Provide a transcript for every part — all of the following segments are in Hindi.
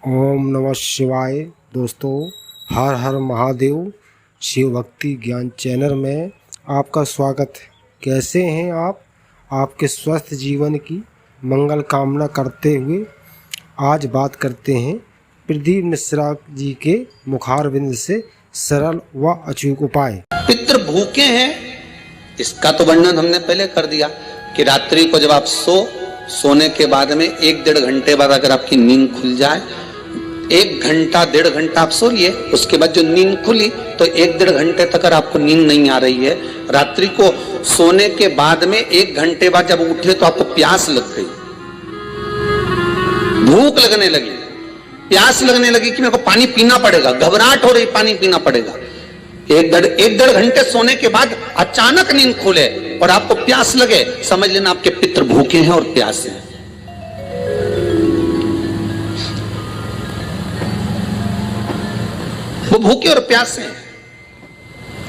ओम नमः शिवाय। दोस्तों, हर हर महादेव। शिव भक्ति ज्ञान चैनल में आपका स्वागत है। कैसे हैं आप? आपके स्वस्थ जीवन की मंगल कामना करते हुए आज बात करते हैं प्रदीप मिश्रा जी के मुखारबिंद से सरल व अचूक उपाय। पितृ भूखे हैं, इसका तो वर्णन हमने पहले कर दिया कि रात्रि को जब आप सोने के बाद में 1-1.5 घंटे बाद अगर आपकी नींद खुल जाए, 1 घंटा 1.5 घंटा आप सो लिए, उसके बाद जो नींद खुली तो 1-1.5 घंटे तक अगर आपको नींद नहीं आ रही है, रात्रि को सोने के बाद में 1 घंटे बाद जब उठे तो आपको प्यास लग गई, भूख लगने लगी, प्यास लगने लगी कि मेरे को पानी पीना पड़ेगा, घबराहट हो रही, पानी पीना पड़ेगा। 1-1.5 घंटे सोने के बाद अचानक नींद खुले और आपको प्यास लगे, समझ लेना आपके पितृ भूखे हैं और प्यासे हैं। वो भूखे और प्यासे हैं,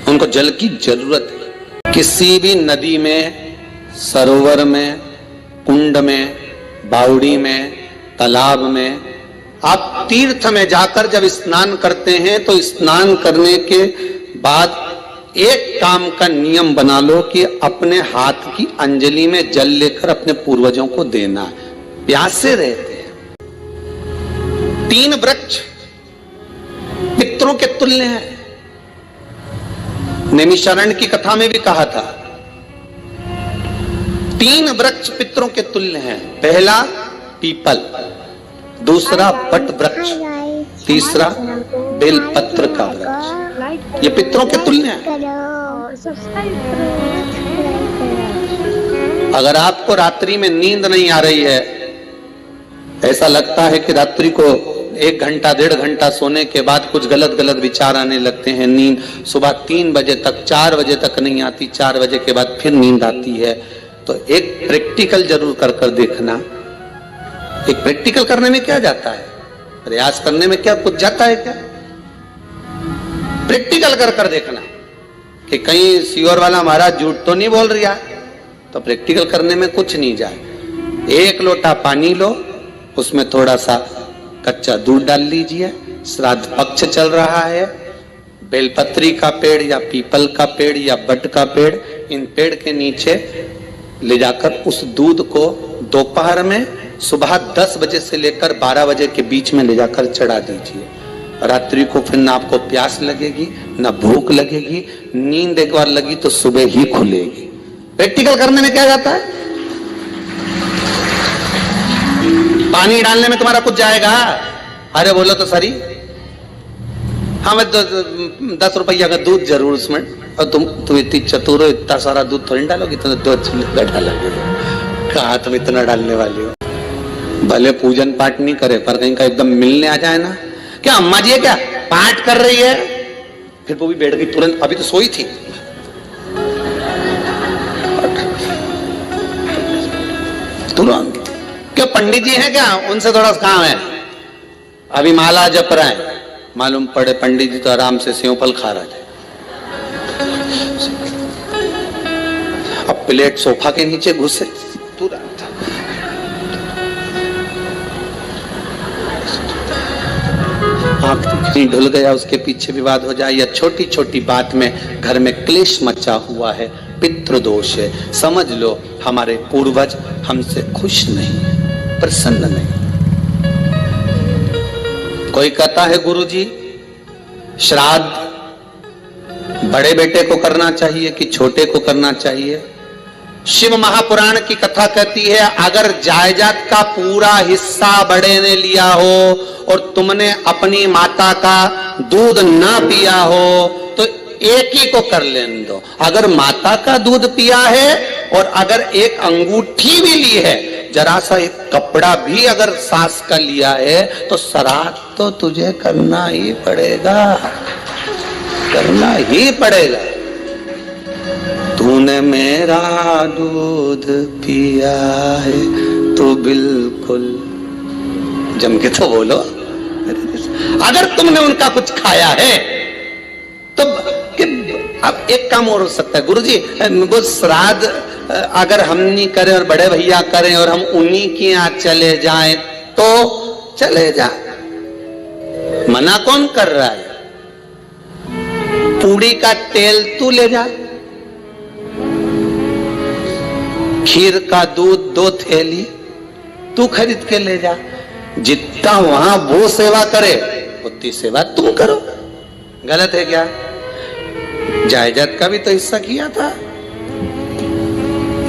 उनको जल की जरूरत है। किसी भी नदी में, सरोवर में, कुंड में, बावड़ी में, तालाब में, आप तीर्थ में जाकर जब स्नान करते हैं तो स्नान करने के बाद एक काम का नियम बना लो कि अपने हाथ की अंजलि में जल लेकर अपने पूर्वजों को देना है। प्यासे रहते हैं। 3 वृक्ष पितरों के तुल्य हैं। नैमिषारण्य की कथा में भी कहा था 3 वृक्ष पितरों के तुल्य हैं। पहला पीपल, दूसरा बट वृक्ष, तीसरा बेलपत्र का वृक्ष। ये पितरों के तुल्य हैं। अगर आपको रात्रि में नींद नहीं आ रही है, ऐसा लगता है कि रात्रि को 1 घंटा 1.5 घंटा सोने के बाद कुछ गलत गलत विचार आने लगते हैं, नींद सुबह 3 बजे तक 4 बजे तक नहीं आती, 4 बजे के बाद फिर नींद आती है, तो एक प्रैक्टिकल जरूर कर देखना। एक प्रैक्टिकल करने में क्या जाता है, प्रयास करने में क्या कुछ जाता है क्या? प्रैक्टिकल कर देखना कि कहीं सीओर वाला महाराज झूठ तो नहीं बोल रहा है, तो प्रैक्टिकल करने में कुछ नहीं जाए। 1 लोटा पानी लो, उसमें थोड़ा सा कच्चा दूध डाल लीजिए, श्राद्ध पक्ष चल रहा है, बेलपत्री का पेड़ या पीपल का पेड़ या बट का पेड़, इन पेड़ के नीचे ले जाकर उस दूध को दोपहर में सुबह 10 बजे से लेकर 12 बजे के बीच में ले जाकर चढ़ा दीजिए। रात्रि को फिर ना आपको प्यास लगेगी, ना भूख लगेगी, नींद एक बार लगी तो सुबह ही खुलेगी। प्रैक्टिकल करने में क्या जाता है? पानी डालने में तुम्हारा कुछ जाएगा? अरे बोलो तो सरी, हाँ मैं 10 रुपया का दूध जरूर उसमें, और तुम इतनी चतुर हो, इतना सारा दूध थोड़ी डालोगी, तो 2 डालोगे। कहा तुम इतना डालने वाली हो? भले पूजन पाठ नहीं करे, पर कहीं का एकदम मिलने आ जाए ना, क्या अम्मा जी है क्या पाठ कर रही है, फिर वो भी बैठ गई तुरंत, अभी तो सोई थी। तुरंत क्या पंडित जी हैं क्या, उनसे थोड़ा काम है, अभी माला जप रहे हैं, मालूम पड़े पंडित जी तो आराम से सेव फल खा रहे थे। अब प्लेट सोफा के नीचे घुसे, तुरंत आंख ढुल गया, उसके पीछे विवाद हो जाए, या छोटी छोटी बात में घर में क्लेश मचा हुआ है, पितृदोष है, समझ लो हमारे पूर्वज हमसे खुश नहीं, प्रसन्न नहीं। कोई कहता है गुरुजी श्राद्ध बड़े बेटे को करना चाहिए कि छोटे को करना चाहिए? शिव महापुराण की कथा कहती है अगर जायदाद का पूरा हिस्सा बड़े ने लिया हो और तुमने अपनी माता का दूध ना पिया हो तो एक ही को कर लेने दो। अगर माता का दूध पिया है और अगर एक अंगूठी भी ली है, जरा सा एक कपड़ा भी अगर सास का लिया है, तो श्राद्ध तो तुझे करना ही पड़ेगा, करना ही पड़ेगा। तूने मेरा दूध पिया है तो बिल्कुल जम के तो बोलो। अगर तुमने उनका कुछ खाया है तो अब एक काम और हो सकता है, गुरुजी वो श्राद्ध अगर हम नहीं करें और बड़े भैया करें और हम उन्हीं के यहाँ चले जाएं तो चले जाए, मना कौन कर रहा है? पूड़ी का तेल तू ले जा, खीर का दूध 2 थैली तू खरीद के ले जा। जितना वहां वो सेवा करे उतनी सेवा तुम करो। गलत है क्या? जायदाद का भी तो हिस्सा किया था।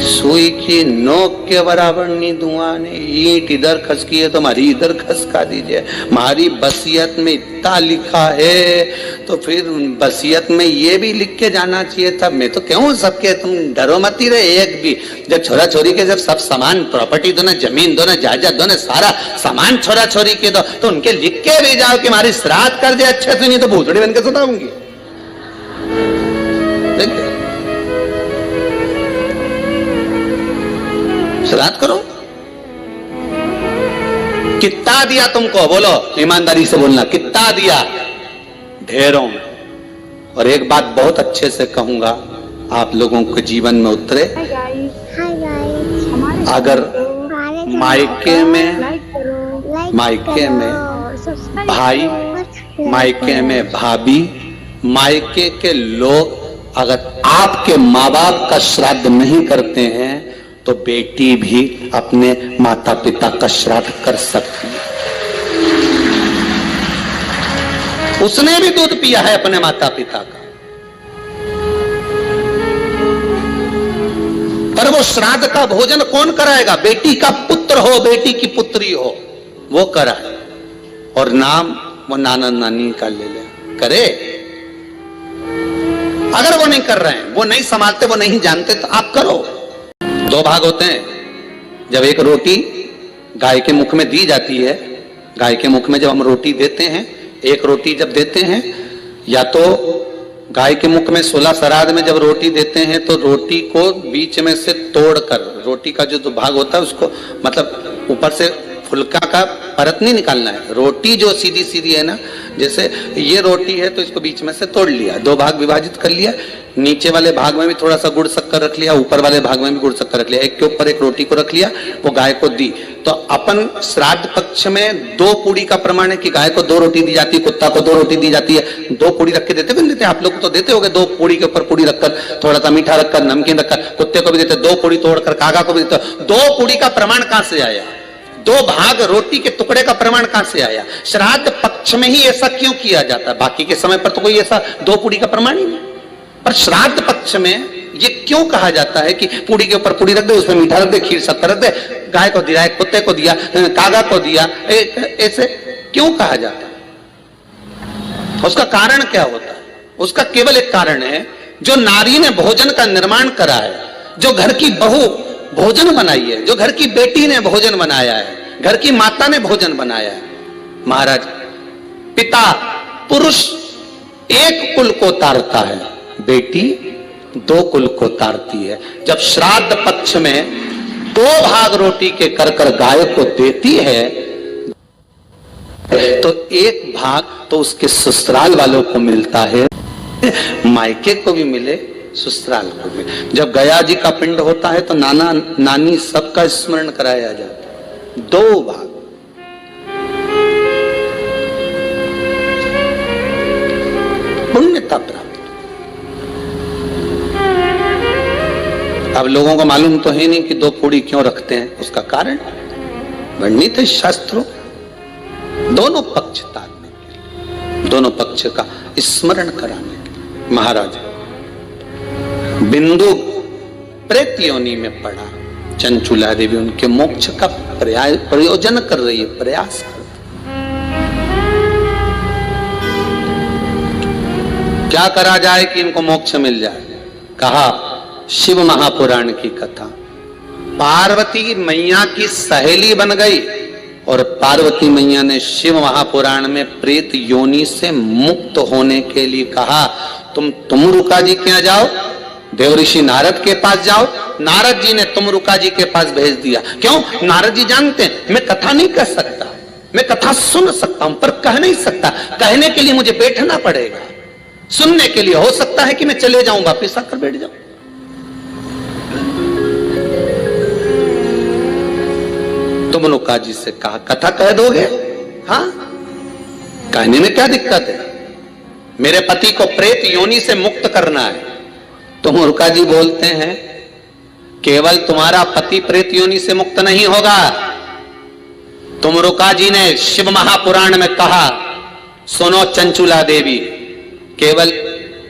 सुई की नोक के बराबर नहीं दूंगा ने, ईंट इधर खसकी है तो हमारी इधर खसका दीजिए। हमारी बसियत में इतना लिखा है तो फिर बसियत में ये भी लिख के जाना चाहिए था। मैं तो कहूँ सबके, तुम डरो मत ही रहे एक भी। जब छोरा छोरी के जब सब सामान, प्रॉपर्टी दो ना, जमीन दो ना, जायदाद दो ना, सारा सामान छोरा छोरी के दो, तो उनके लिख के भी जाओ कि हमारी श्राद्ध कर दे अच्छे से, नहीं तो भूतड़ी बन के सुनाऊंगी। देखिए श्राद्ध करो। कितना दिया तुमको? बोलो ईमानदारी से बोलना, कितना दिया? ढेरों में। और एक बात बहुत अच्छे से कहूंगा, आप लोगों के जीवन में उतरे। अगर मायके में भाई, मायके में भाभी, मायके के लोग अगर आपके माँ बाप का श्राद्ध नहीं करते हैं तो बेटी भी अपने माता पिता का श्राद्ध कर सकती है। उसने भी दूध पिया है अपने माता पिता का, पर वो श्राद्ध का भोजन कौन कराएगा? बेटी का पुत्र हो, बेटी की पुत्री हो, वो कराए। और नाम वो नाना नानी का ले ले करे। अगर वो नहीं कर रहे हैं, वो नहीं संभालते, वो नहीं जानते, तो आप करो। 2 भाग होते हैं। जब एक रोटी गाय के मुख में दी जाती है, गाय के मुख में जब हम रोटी देते हैं, एक रोटी जब देते हैं, या तो गाय के मुख में 16 श्राद्ध में जब रोटी देते हैं तो रोटी को बीच में से तोड़कर, रोटी का जो भाग होता है उसको, मतलब ऊपर से फुलका का परत नहीं निकालना है। रोटी जो सीधी सीधी है ना, जैसे ये रोटी है तो इसको बीच में से तोड़ लिया, 2 भाग विभाजित कर लिया, नीचे वाले भाग में भी थोड़ा सा गुड़ शक्कर रख लिया, ऊपर वाले भाग में भी गुड़ शक्कर रख लिया, एक के ऊपर एक रोटी को रख लिया, वो गाय को दी। तो अपन श्राद्ध पक्ष में 2 पूड़ी का प्रमाण है कि गाय को 2 रोटी दी जाती है, कुत्ता को 2 रोटी दी जाती है। 2 पूड़ी रख के देते भी देते, आप लोग तो देते होगे। 2 पूड़ी के ऊपर पूड़ी रखकर, थोड़ा सा मीठा रखकर, नमकीन रखकर, कुत्ते को भी देते, 2 पूड़ी तोड़कर कागा को भी देते। 2 पूड़ी का प्रमाण कहां से आया? 2 भाग रोटी के टुकड़े का प्रमाण कहां से आया? श्राद्ध पक्ष में ही ऐसा क्यों किया जाता है? बाकी के समय पर तो कोई ऐसा 2 पूड़ी का प्रमाण ही नहीं, पर श्राद्ध पक्ष में ये क्यों कहा जाता है कि पूड़ी के ऊपर पूड़ी रख दे, उसमें मीठा रख दे, खीर शक्कर रख दे, गाय को दिया, कुत्ते को दिया, कागा को दिया, ऐसे क्यों कहा जाता है? उसका कारण क्या होता है? उसका केवल एक कारण है, जो नारी ने भोजन का निर्माण करा है, जो घर की बहू भोजन बनाई है, जो घर की बेटी ने भोजन बनाया है, घर की माता ने भोजन बनाया है। महाराज, पिता पुरुष एक कुल को तारता है, बेटी 2 कुल को तारती है। जब श्राद्ध पक्ष में 2 भाग रोटी के कर गाय को देती है तो 1 भाग तो उसके ससुराल वालों को मिलता है, मायके को भी मिले, ससुराल को भी। जब गया जी का पिंड होता है तो नाना नानी सबका स्मरण कराया जाता है। 2 भाग। पुण्यता प्राप्त। अब लोगों को मालूम तो है नहीं कि 2 पूड़ी क्यों रखते हैं, उसका कारण वर्णित है शास्त्रों। दोनों पक्ष तारने के लिए, दोनों पक्ष का स्मरण कराने के लिए। महाराज, बिंदु प्रेत योनि में पड़ा, चंचुला देवी उनके मोक्ष का प्रयोजन कर रही है, प्रयास कर। क्या करा जाए कि इनको मोक्ष मिल जाए? कहा शिव महापुराण की कथा। पार्वती मैया की सहेली बन गई और पार्वती मैया ने शिव महापुराण में प्रेत योनि से मुक्त होने के लिए कहा, तुम रुका जी के यहाँ जाओ, देवऋषि नारद के पास जाओ। नारद जी ने तुमरुका जी के पास भेज दिया। क्यों? नारद जी जानते हैं मैं कथा नहीं कर सकता, मैं कथा सुन सकता हूं पर कह नहीं सकता। कहने के लिए मुझे बैठना पड़ेगा, सुनने के लिए हो सकता है कि मैं चले जाऊं, वापिस आकर बैठ जाऊं। तुमरुका जी से कहा कथा कह दोगे? हाँ। कहने में क्या दिक्कत है? मेरे पति को प्रेत योनि से मुक्त करना है। तो मुर्का जी बोलते हैं केवल तुम्हारा पति प्रेत योनि से मुक्त नहीं होगा। तुमरुका जी ने शिव महापुराण में कहा, सुनो चंचुला देवी, केवल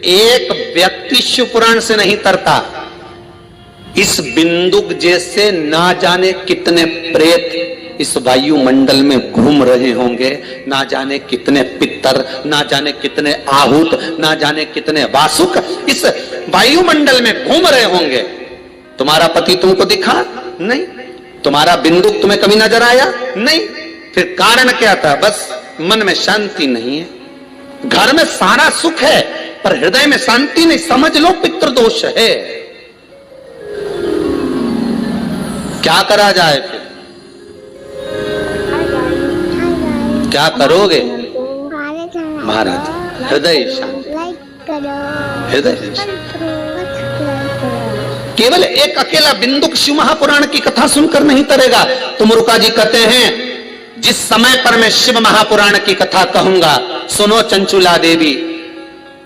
एक व्यक्ति शिव पुराण से नहीं तरता, इस बिंदुक जैसे ना जाने कितने प्रेत इस वायुमंडल में घूम रहे होंगे, ना जाने कितने पितर, ना जाने कितने आहूत, ना जाने कितने वासुक इस वायुमंडल में घूम रहे होंगे। तुम्हारा पति तुमको दिखा नहीं, तुम्हारा बिंदुक तुम्हें कभी नजर आया नहीं, फिर कारण क्या था? बस मन में शांति नहीं है। घर में सारा सुख है पर हृदय में शांति नहीं, समझ लो पितृदोष है। क्या करा जाए फिर? क्या करोगे? महाराज हृदय शांति, हृदय केवल एक अकेला बिंदुक शिव महापुराण की कथा सुनकर नहीं तरेगा। तुमरुका जी कहते हैं जिस समय पर मैं शिव महापुराण की कथा कहूंगा, सुनो चंचुला देवी,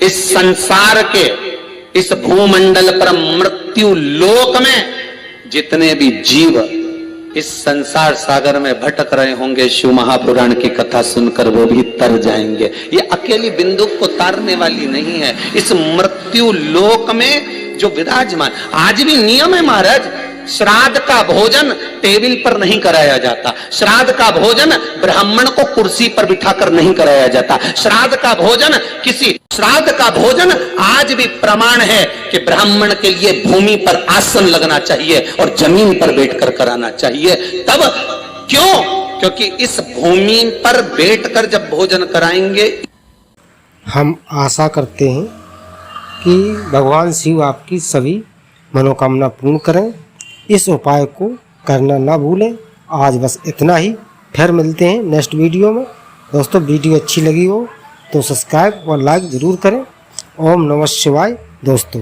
इस संसार के इस भूमंडल पर मृत्यु लोक में जितने भी जीव इस संसार सागर में भटक रहे होंगे, शिव महापुराण की कथा सुनकर वो भी तर जाएंगे। ये अकेली बिंदुक को तारने वाली नहीं है। इस मृत्यु लोक में जो विराजमान, आज भी नियम है महाराज, श्राद्ध का भोजन टेबल पर नहीं कराया जाता, श्राद्ध का भोजन ब्राह्मण को कुर्सी पर बिठाकर नहीं कराया जाता, श्राद्ध का भोजन श्राद्ध का भोजन आज भी प्रमाण है कि ब्राह्मण के लिए भूमि पर आसन लगना चाहिए और जमीन पर बैठकर कराना चाहिए। तब क्यों? क्योंकि इस भूमि पर बैठकर जब भोजन कराएंगे। हम आशा करते हैं कि भगवान शिव आपकी सभी मनोकामना पूर्ण करें। इस उपाय को करना ना भूलें। आज बस इतना ही, फिर मिलते हैं नेक्स्ट वीडियो में। दोस्तों वीडियो अच्छी लगी हो तो सब्सक्राइब और लाइक ज़रूर करें। ओम नमः शिवाय दोस्तों।